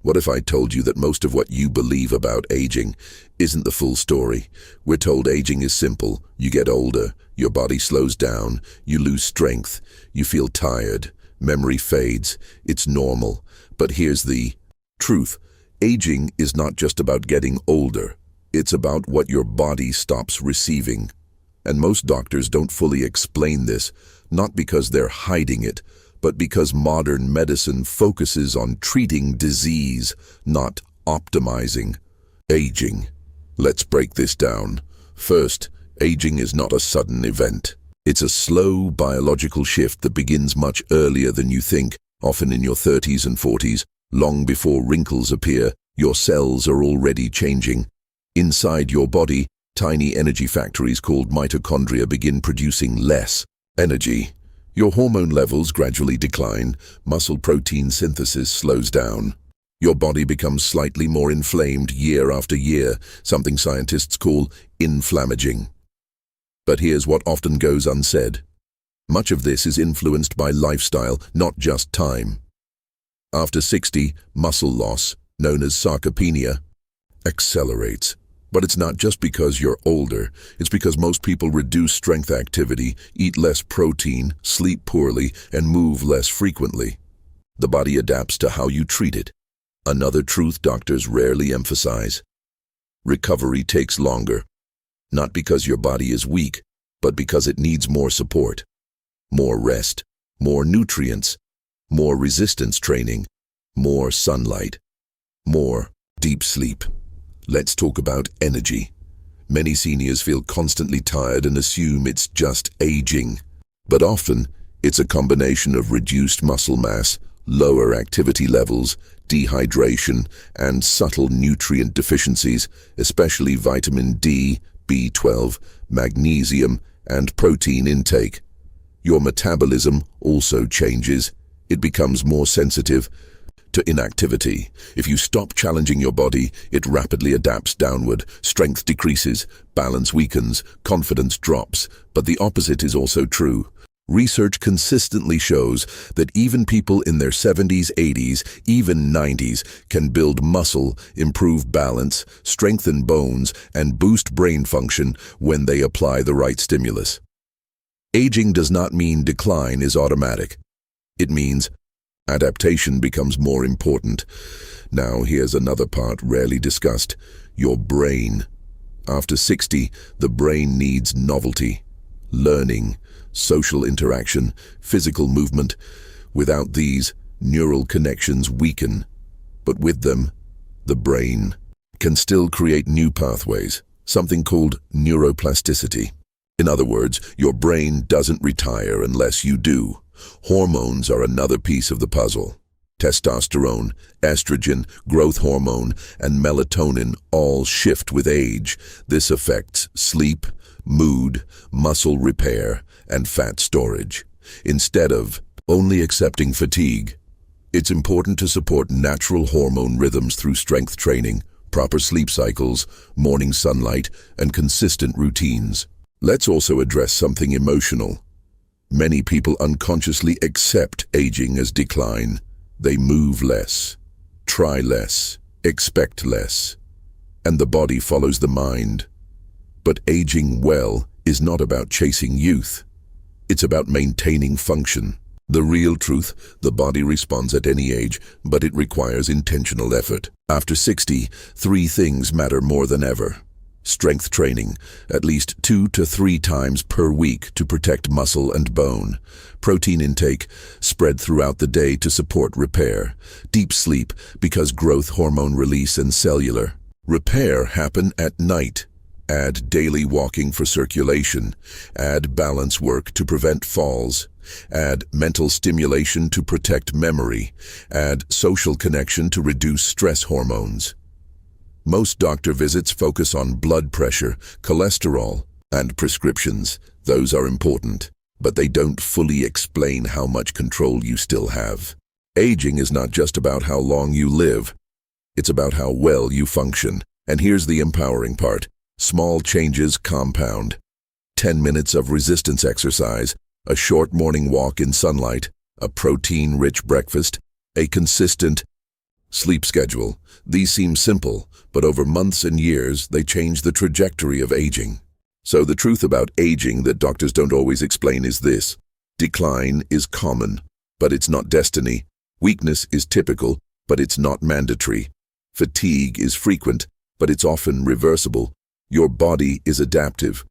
What if I told you that most of what you believe about aging isn't the full story? We're told aging is simple. You get older, your body slows down, you lose strength, you feel tired, memory fades. It's normal. But here's the truth. Aging is not just about getting older. It's about what your body stops receiving. And most doctors don't fully explain this, not because they're hiding it, but because modern medicine focuses on treating disease, not optimizing aging. Let's break this down. First, aging is not a sudden event. It's a slow biological shift that begins much earlier than you think, often in your 30s and 40s. Long before wrinkles appear, your cells are already changing. Inside your body, tiny energy factories called mitochondria begin producing less energy. Your hormone levels gradually decline, muscle protein synthesis slows down. Your body becomes slightly more inflamed year after year, something scientists call inflammaging. But here's what often goes unsaid. Much of this is influenced by lifestyle, not just time. After 60, muscle loss, known as sarcopenia, accelerates. But it's not just because you're older, it's because most people reduce strength activity, eat less protein, sleep poorly, and move less frequently. The body adapts to how you treat it. Another truth doctors rarely emphasize. Recovery takes longer, not because your body is weak, but because it needs more support, more rest, more nutrients, more resistance training, more sunlight, more deep sleep. Let's talk about energy. Many seniors feel constantly tired and assume it's just aging. But often, it's a combination of reduced muscle mass, lower activity levels, dehydration, and subtle nutrient deficiencies, especially vitamin D, B12, magnesium, and protein intake. Your metabolism also changes. It becomes more sensitive to inactivity. If you stop challenging your body, it rapidly adapts downward. Strength decreases, balance weakens, confidence drops. But the opposite is also true. Research consistently shows that even people in their 70s, 80s, even 90s can build muscle, improve balance, strengthen bones, and boost brain function when they apply the right stimulus. Aging does not mean decline is automatic. It means adaptation becomes more important. Now here's another part rarely discussed: your brain. After 60, the brain needs novelty, learning, social interaction, physical movement. Without these, neural connections weaken. But with them, the brain can still create new pathways, something called neuroplasticity. In other words, your brain doesn't retire unless you do. Hormones are another piece of the puzzle. Testosterone, estrogen, growth hormone, and melatonin all shift with age. This affects sleep, mood, muscle repair, and fat storage. Instead of only accepting fatigue, it's important to support natural hormone rhythms through strength training, proper sleep cycles, morning sunlight, and consistent routines. Let's also address something emotional. Many people unconsciously accept aging as decline. They move less, try less, expect less, and the body follows the mind. But aging well is not about chasing youth. It's about maintaining function. The real truth: the body responds at any age, but it requires intentional effort. After 60, 3 things matter more than ever. Strength training, at least 2 to 3 times per week to protect muscle and bone. Protein intake, spread throughout the day to support repair. Deep sleep, because growth hormone release and cellular repair happen at night. Add daily walking for circulation. Add balance work to prevent falls. Add mental stimulation to protect memory. Add social connection to reduce stress hormones. Most doctor visits focus on blood pressure, cholesterol, and prescriptions. Those are important, but they don't fully explain how much control you still have. Aging is not just about how long you live. It's about how well you function. And here's the empowering part. Small changes compound. 10 minutes of resistance exercise, a short morning walk in sunlight, a protein-rich breakfast, a consistent Sleep schedule. These seem simple, but over months and years, they change the trajectory of aging. So the truth about aging that doctors don't always explain is this. Decline is common, but it's not destiny. Weakness is typical, but it's not mandatory. Fatigue is frequent, but it's often reversible. Your body is adaptive.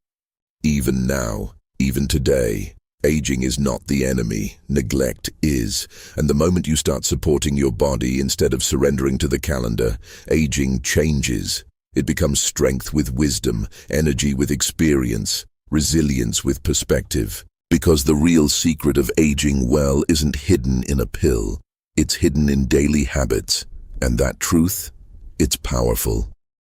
Even now, even today, aging is not the enemy, neglect is. And the moment you start supporting your body instead of surrendering to the calendar, aging changes. It becomes strength with wisdom, energy with experience, resilience with perspective. Because the real secret of aging well isn't hidden in a pill. It's hidden in daily habits. And that truth, it's powerful.